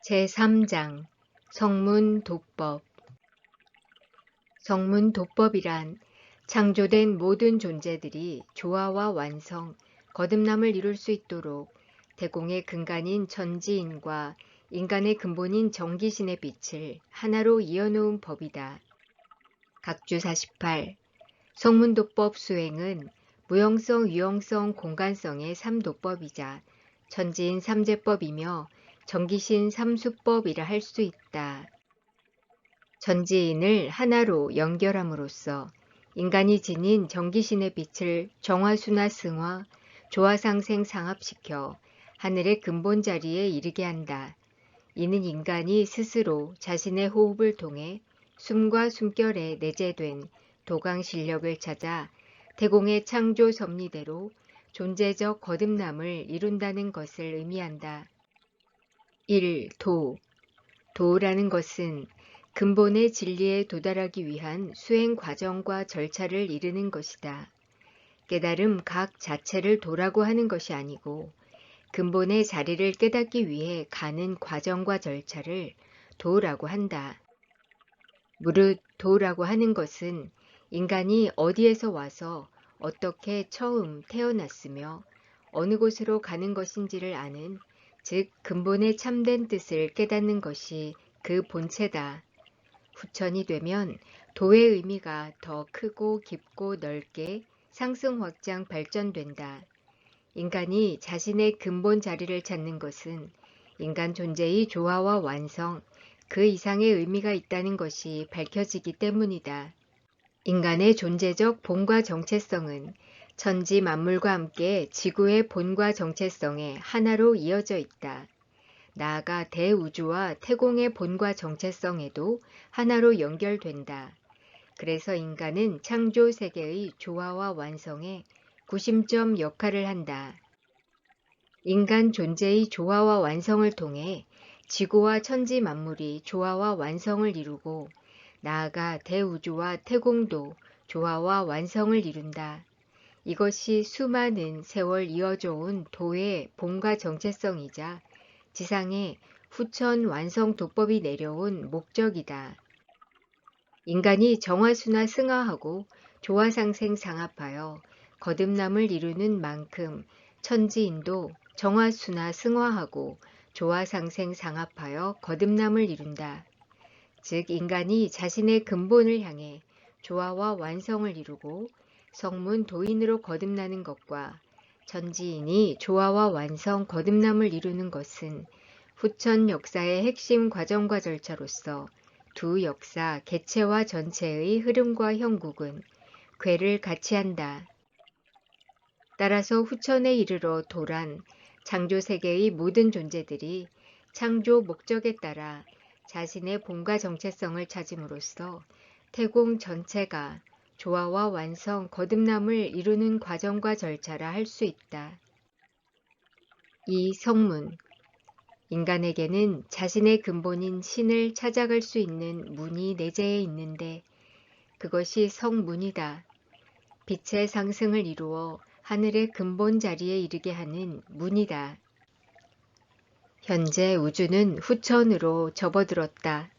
제3장 성문도법. 성문도법이란 창조된 모든 존재들이 조화와 완성, 거듭남을 이룰 수 있도록 대공의 근간인 천지인과 인간의 근본인 정기신의 빛을 하나로 이어놓은 법이다. 각주 48. 성문도법 수행은 무형성, 유형성, 공간성의 3도법이자 천지인 3제법이며 정기신 3수법이라 할 수 있다. 천지인을 하나로 연결함으로써 인간이 지닌 정기신의 빛을 정화순화 승화, 조화상생 상합시켜 하늘의 근본 자리에 이르게 한다. 이는 인간이 스스로 자신의 호흡을 통해 숨과 숨결에 내재된 도강 실력을 찾아 대공의 창조 섭리대로 존재적 거듭남을 이룬다는 것을 의미한다. 1. 도라는 것은 근본의 진리에 도달하기 위한 수행 과정과 절차를 이르는 것이다. 깨달음 각 자체를 도라고 하는 것이 아니고 근본의 자리를 깨닫기 위해 가는 과정과 절차를 도라고 한다. 무릇 도라고 하는 것은 인간이 어디에서 와서 어떻게 처음 태어났으며 어느 곳으로 가는 것인지를 아는, 즉 근본의 참된 뜻을 깨닫는 것이 그 본체다. 후천이 되면 도의 의미가 더 크고 깊고 넓게 상승 확장 발전된다. 인간이 자신의 근본 자리를 찾는 것은 인간 존재의 조화와 완성, 그 이상의 의미가 있다는 것이 밝혀지기 때문이다. 인간의 존재적 본과 정체성은 천지 만물과 함께 지구의 본과 정체성에 하나로 이어져 있다. 나아가 대우주와 태공의 본과 정체성에도 하나로 연결된다. 그래서 인간은 창조 세계의 조화와 완성에 구심점 역할을 한다. 인간 존재의 조화와 완성을 통해 지구와 천지 만물이 조화와 완성을 이루고 나아가 대우주와 태공도 조화와 완성을 이룬다. 이것이 수많은 세월 이어져 온 도의 본과 정체성이자 지상에 후천 완성 도법이 내려온 목적이다. 인간이 정화순화 승화하고 조화상생 상합하여 거듭남을 이루는 만큼 천지인도 정화순화 승화하고 조화상생 상합하여 거듭남을 이룬다. 즉 인간이 자신의 근본을 향해 조화와 완성을 이루고 성문도인으로 거듭나는 것과 천지인이 조화와 완성 거듭남을 이루는 것은 후천 역사의 핵심 과정과 절차로서 두 역사 개체와 전체의 흐름과 형국은 궤를 같이 한다. 따라서 후천에 이르러 도란 창조세계의 모든 존재들이 창조 목적에 따라 자신의 본과 정체성을 찾음으로써 태공 전체가 조화와 완성, 거듭남을 이루는 과정과 절차라 할 수 있다. 이 성문. 인간에게는 자신의 근본인 신을 찾아갈 수 있는 문이 내재해 있는데 그것이 성문이다. 빛의 상승을 이루어 하늘의 근본 자리에 이르게 하는 문이다. 현재 우주는 후천으로 접어들었다.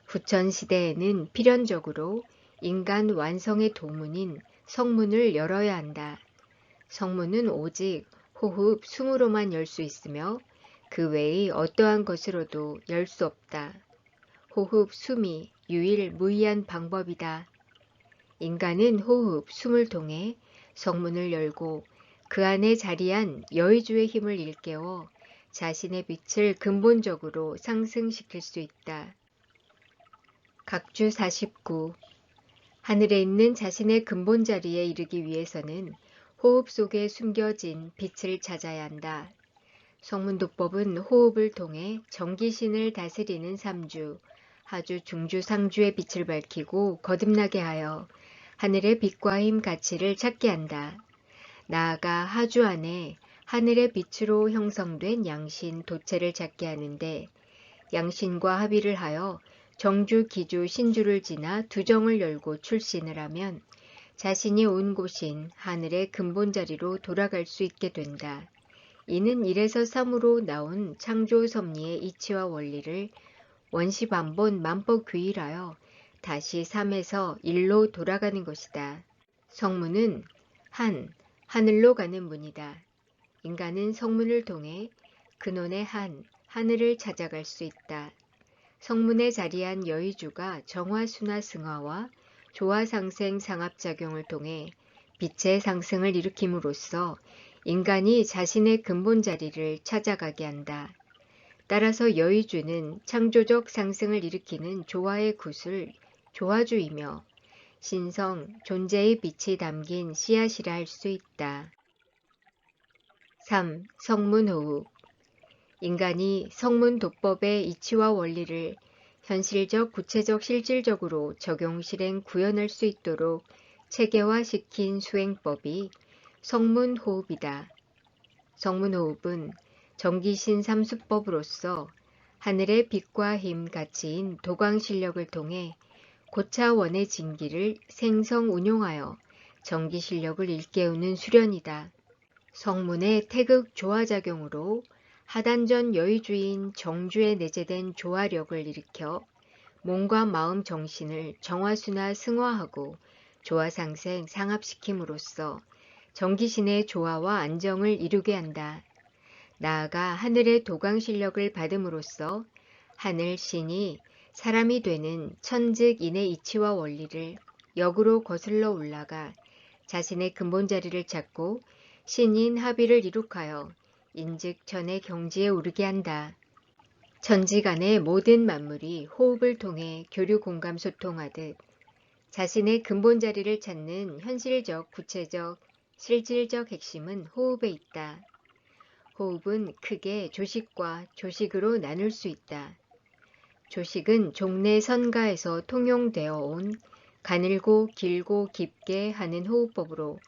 후천 시대에는 필연적으로 인간 완성의 도문인 성문을 열어야 한다. 성문은 오직 호흡, 숨으로만 열 수 있으며 그 외의 어떠한 것으로도 열 수 없다. 호흡, 숨이 유일무이한 방법이다. 인간은 호흡, 숨을 통해 성문을 열고 그 안에 자리한 여의주의 힘을 일깨워 자신의 빛을 근본적으로 상승시킬 수 있다. 각주 49. 하늘에 있는 자신의 근본 자리에 이르기 위해서는 호흡 속에 숨겨진 빛을 찾아야 한다. 성문도법은 호흡을 통해 정기신을 다스리는 삼주, 하주, 중주, 상주의 빛을 밝히고 거듭나게 하여 하늘의 빛과 힘 가치를 찾게 한다. 나아가 하주 안에 하늘의 빛으로 형성된 양신, 도체를 찾게 하는데 양신과 합의를 하여 정주, 기주, 신주를 지나 두정을 열고 출신을 하면 자신이 온 곳인 하늘의 근본 자리로 돌아갈 수 있게 된다. 이는 1에서 3으로 나온 창조 섭리의 이치와 원리를 원시반본 만법귀일하여 다시 3에서 1로 돌아가는 것이다. 성문은 하늘로 가는 문이다. 인간은 성문을 통해 근원의 하늘을 찾아갈 수 있다. 성문에 자리한 여의주가 정화순화 승화와 조화상생 상합작용을 통해 빛의 상승을 일으킴으로써 인간이 자신의 근본 자리를 찾아가게 한다. 따라서 여의주는 창조적 상승을 일으키는 조화의 구슬, 조화주이며 신성, 존재의 빛이 담긴 씨앗이라 할 수 있다. 3. 성문호흡. 인간이 성문도법의 이치와 원리를 현실적, 구체적, 실질적으로 적용, 실행, 구현할 수 있도록 체계화시킨 수행법이 성문호흡이다. 성문호흡은 정기신 삼수법으로서 하늘의 빛과 힘 가치인 도광실력을 통해 고차원의 진기를 생성 운용하여 정기실력을 일깨우는 수련이다. 성문의 태극 조화작용으로 하단전 여의주인 정주에 내재된 조화력을 일으켜 몸과 마음 정신을 정화순화 승화하고 조화상생 상합시킴으로써 정기신의 조화와 안정을 이루게 한다. 나아가 하늘의 도광실력을 받음으로써 하늘 신이 사람이 되는 천즉인의 이치와 원리를 역으로 거슬러 올라가 자신의 근본 자리를 찾고 신인 합의를 이룩하여 인즉천의 경지에 오르게 한다. 천지간의 모든 만물이 호흡을 통해 교류 공감 소통하듯 자신의 근본 자리를 찾는 현실적, 구체적, 실질적 핵심은 호흡에 있다. 호흡은 크게 조식과 조식으로 나눌 수 있다. 조식은 종래 선가에서 통용되어 온 가늘고 길고 깊게 하는 호흡법으로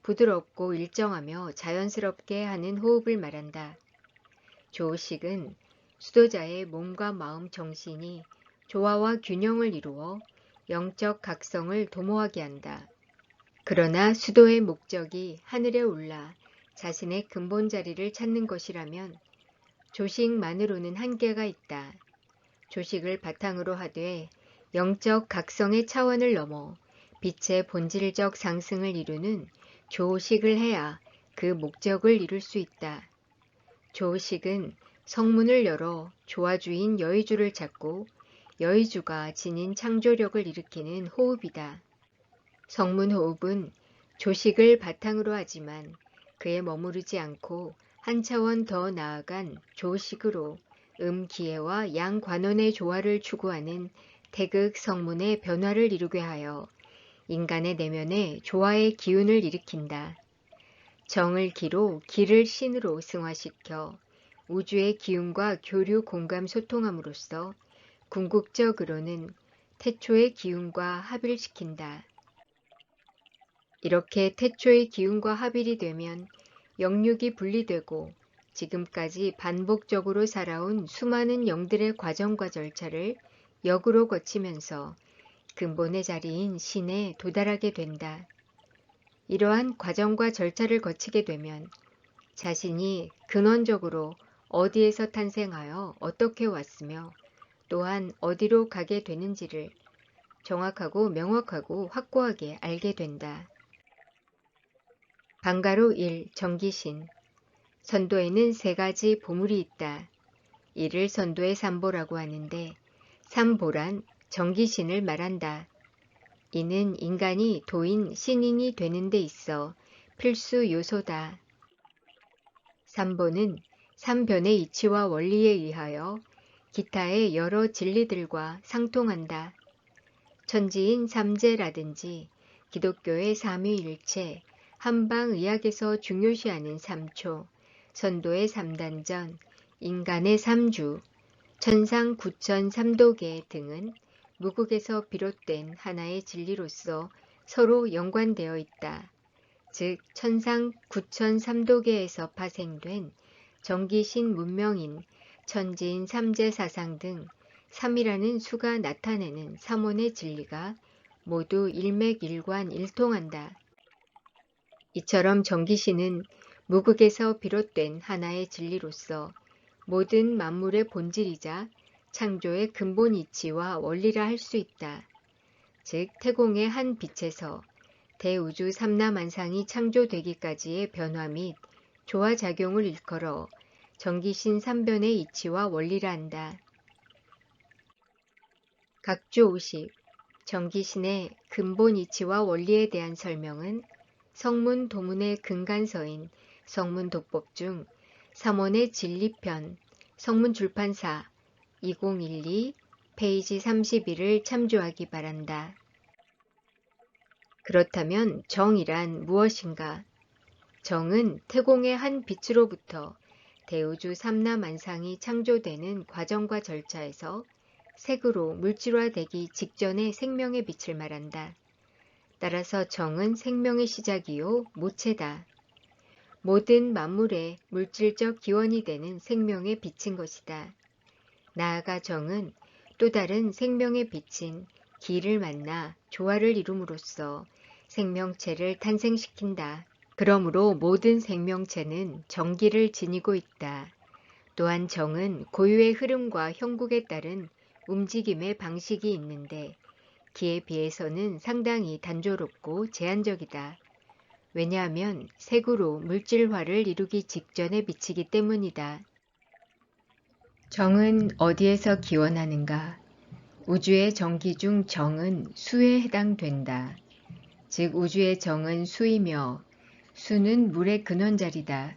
부드럽고 일정하며 자연스럽게 하는 호흡을 말한다. 조식은 수도자의 몸과 마음 정신이 조화와 균형을 이루어 영적 각성을 도모하게 한다. 그러나 수도의 목적이 하늘에 올라 자신의 근본 자리를 찾는 것이라면 조식만으로는 한계가 있다. 조식을 바탕으로 하되 영적 각성의 차원을 넘어 빛의 본질적 상승을 이루는 조식을 해야 그 목적을 이룰 수 있다. 조식은 성문을 열어 조화주인 여의주를 찾고 여의주가 지닌 창조력을 일으키는 호흡이다. 성문호흡은 조식을 바탕으로 하지만 그에 머무르지 않고 한 차원 더 나아간 조식으로 기회와 양관원의 조화를 추구하는 태극 성문의 변화를 이루게 하여 인간의 내면에 조화의 기운을 일으킨다. 정을 기로 기를 신으로 승화시켜 우주의 기운과 교류 공감 소통함으로써 궁극적으로는 태초의 기운과 합일시킨다. 이렇게 태초의 기운과 합일이 되면 영육이 분리되고 지금까지 반복적으로 살아온 수많은 영들의 과정과 절차를 역으로 거치면서 근본의 자리인 신에 도달하게 된다. 이러한 과정과 절차를 거치게 되면 자신이 근원적으로 어디에서 탄생하여 어떻게 왔으며 또한 어디로 가게 되는지를 정확하고 명확하고 확고하게 알게 된다. 방가로 1. 정기신. 선도에는 3가지 보물이 있다. 이를 선도의 삼보라고 하는데 삼보란 정기신을 말한다. 이는 인간이 도인 신인이 되는 데 있어 필수 요소다. 삼보는 삼변의 이치와 원리에 의하여 기타의 여러 진리들과 상통한다. 천지인 삼재라든지 기독교의 삼위일체, 한방의학에서 중요시하는 삼초, 선도의 삼단전, 인간의 삼주, 천상 구천 삼도계 등은 무국에서 비롯된 하나의 진리로서 서로 연관되어 있다. 즉 천상 구천 삼도계에서 파생된 정기신 문명인 천지인 삼재사상 등 3이라는 수가 나타내는 삼원의 진리가 모두 일맥일관 일통한다. 이처럼 정기신은 무극에서 비롯된 하나의 진리로서 모든 만물의 본질이자 창조의 근본 이치와 원리라 할 수 있다. 즉 태공의 한 빛에서 대우주 삼라만상이 창조되기까지의 변화 및 조화작용을 일컬어 정기신 삼변의 이치와 원리라 한다. 각주 50. 정기신의 근본 이치와 원리에 대한 설명은 성문 도문의 근간서인 성문도법 중 3원의 진리편 성문출판사 2012 페이지 31을 참조하기 바란다. 그렇다면 정이란 무엇인가? 정은 태공의 한 빛으로부터 대우주 삼라만상이 창조되는 과정과 절차에서 색으로 물질화되기 직전의 생명의 빛을 말한다. 따라서 정은 생명의 시작이요 모체다. 모든 만물의 물질적 기원이 되는 생명의 빛인 것이다. 나아가 정은 또 다른 생명의 빛인 기를 만나 조화를 이룸으로써 생명체를 탄생시킨다. 그러므로 모든 생명체는 정기를 지니고 있다. 또한 정은 고유의 흐름과 형국에 따른 움직임의 방식이 있는데 기에 비해서는 상당히 단조롭고 제한적이다. 왜냐하면 색으로 물질화를 이루기 직전에 비치기 때문이다. 정은 어디에서 기원하는가? 우주의 정기 중 정은 수에 해당된다. 즉 우주의 정은 수이며 수는 물의 근원자리다.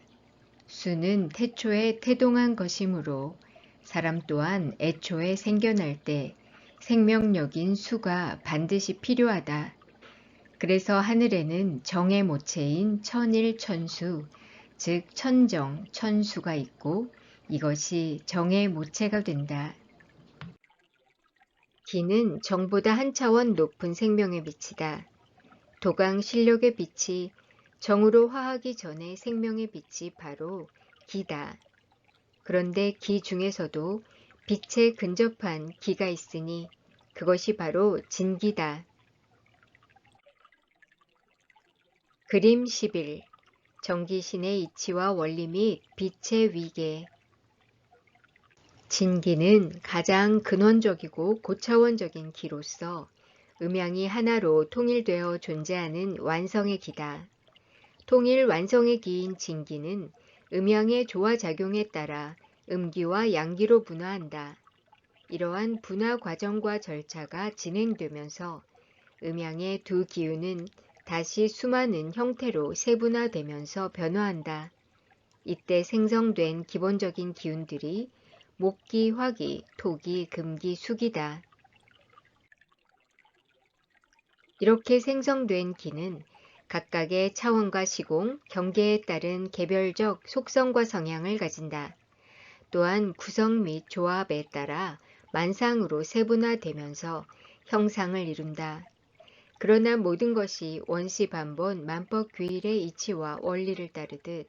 수는 태초에 태동한 것이므로 사람 또한 애초에 생겨날 때 생명력인 수가 반드시 필요하다. 그래서 하늘에는 정의 모체인 천일천수, 즉 천정, 천수가 있고 이것이 정의 모체가 된다. 기는 정보다 한 차원 높은 생명의 빛이다. 도강 실력의 빛이 정으로 화하기 전에 생명의 빛이 바로 기다. 그런데 기 중에서도 빛에 근접한 기가 있으니 그것이 바로 진기다. 그림 11. 정기신의 이치와 원리 및 빛의 위계. 진기는 가장 근원적이고 고차원적인 기로서 음양이 하나로 통일되어 존재하는 완성의 기다. 통일 완성의 기인 진기는 음양의 조화작용에 따라 음기와 양기로 분화한다. 이러한 분화 과정과 절차가 진행되면서 음양의 두 기운은 다시 수많은 형태로 세분화되면서 변화한다. 이때 생성된 기본적인 기운들이 목기, 화기, 토기, 금기, 수기다. 이렇게 생성된 기는 각각의 차원과 시공, 경계에 따른 개별적 속성과 성향을 가진다. 또한 구성 및 조합에 따라 만상으로 세분화되면서 형상을 이룬다. 그러나 모든 것이 원시반본 만법귀일의 이치와 원리를 따르듯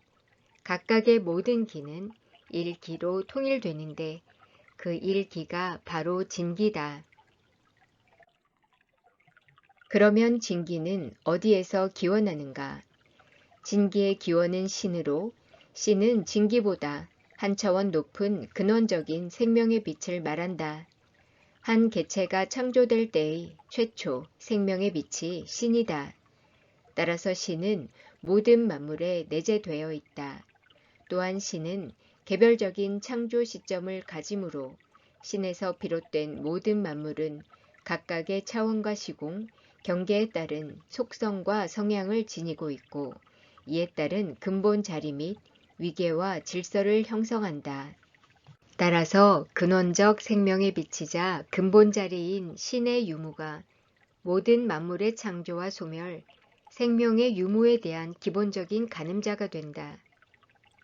각각의 모든 기는 일기로 통일되는데 그 일기가 바로 진기다. 그러면 진기는 어디에서 기원하는가? 진기의 기원은 신으로, 신은 진기보다 한 차원 높은 근원적인 생명의 빛을 말한다. 한 개체가 창조될 때의 최초 생명의 빛이 신이다. 따라서 신은 모든 만물에 내재되어 있다. 또한 신은 개별적인 창조 시점을 가지므로 신에서 비롯된 모든 만물은 각각의 차원과 시공, 경계에 따른 속성과 성향을 지니고 있고 이에 따른 근본 자리 및 위계와 질서를 형성한다. 따라서 근원적 생명의 빛이자 근본 자리인 신의 유무가 모든 만물의 창조와 소멸, 생명의 유무에 대한 기본적인 가늠자가 된다.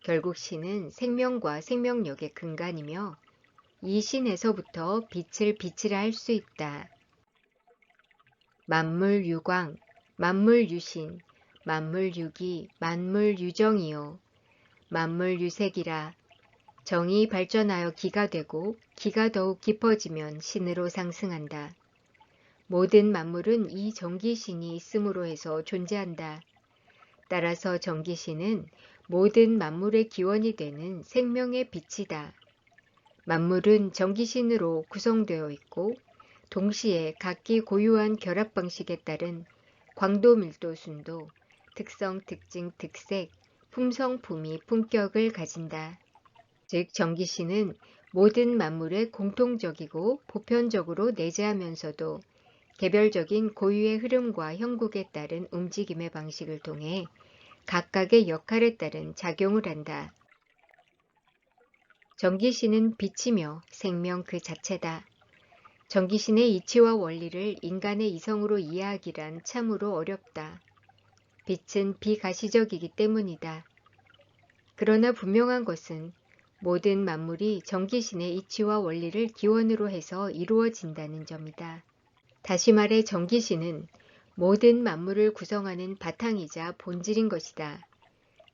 결국 신은 생명과 생명력의 근간이며 이 신에서부터 빛을 빛이라 할 수 있다. 만물유광, 만물유신, 만물유기, 만물유정이요. 만물유색이라. 정이 발전하여 기가 되고 기가 더욱 깊어지면 신으로 상승한다. 모든 만물은 이 정기신이 있음으로 해서 존재한다. 따라서 정기신은 모든 만물의 기원이 되는 생명의 빛이다. 만물은 전기신으로 구성되어 있고 동시에 각기 고유한 결합 방식에 따른 광도, 밀도, 순도, 특성, 특징, 특색, 품성, 품위, 품격을 가진다. 즉 전기신은 모든 만물에 공통적이고 보편적으로 내재하면서도 개별적인 고유의 흐름과 형국에 따른 움직임의 방식을 통해 각각의 역할에 따른 작용을 한다. 전기신은 빛이며 생명 그 자체다. 전기신의 이치와 원리를 인간의 이성으로 이해하기란 참으로 어렵다. 빛은 비가시적이기 때문이다. 그러나 분명한 것은 모든 만물이 전기신의 이치와 원리를 기원으로 해서 이루어진다는 점이다. 다시 말해 전기신은 모든 만물을 구성하는 바탕이자 본질인 것이다.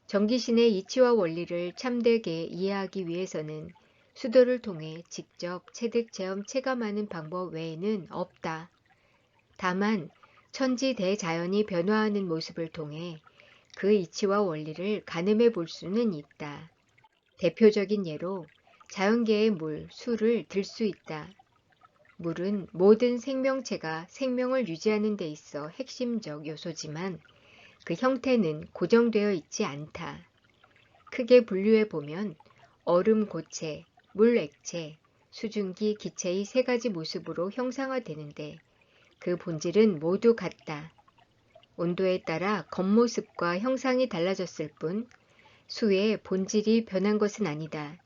전기신의 이치와 원리를 참되게 이해하기 위해서는 수도를 통해 직접 체득, 체험, 체감하는 방법 외에는 없다. 다만 천지 대자연이 변화하는 모습을 통해 그 이치와 원리를 가늠해 볼 수는 있다. 대표적인 예로 자연계의 물, 수를 들 수 있다. 물은 모든 생명체가 생명을 유지하는 데 있어 핵심적 요소지만 그 형태는 고정되어 있지 않다. 크게 분류해 보면 얼음 고체, 물 액체, 수증기 기체의 세 가지 모습으로 형상화되는데 그 본질은 모두 같다. 온도에 따라 겉모습과 형상이 달라졌을 뿐 수의 본질이 변한 것은 아니다.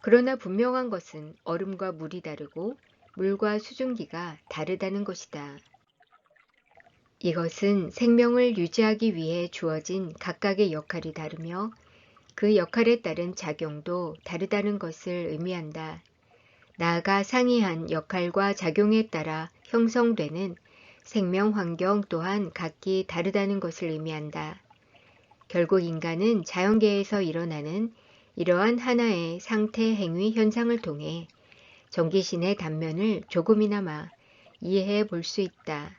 그러나 분명한 것은 얼음과 물이 다르고 물과 수증기가 다르다는 것이다. 이것은 생명을 유지하기 위해 주어진 각각의 역할이 다르며 그 역할에 따른 작용도 다르다는 것을 의미한다. 나아가 상이한 역할과 작용에 따라 형성되는 생명 환경 또한 각기 다르다는 것을 의미한다. 결국 인간은 자연계에서 일어나는 이러한 하나의 상태, 행위, 현상을 통해 전기신의 단면을 조금이나마 이해해 볼 수 있다.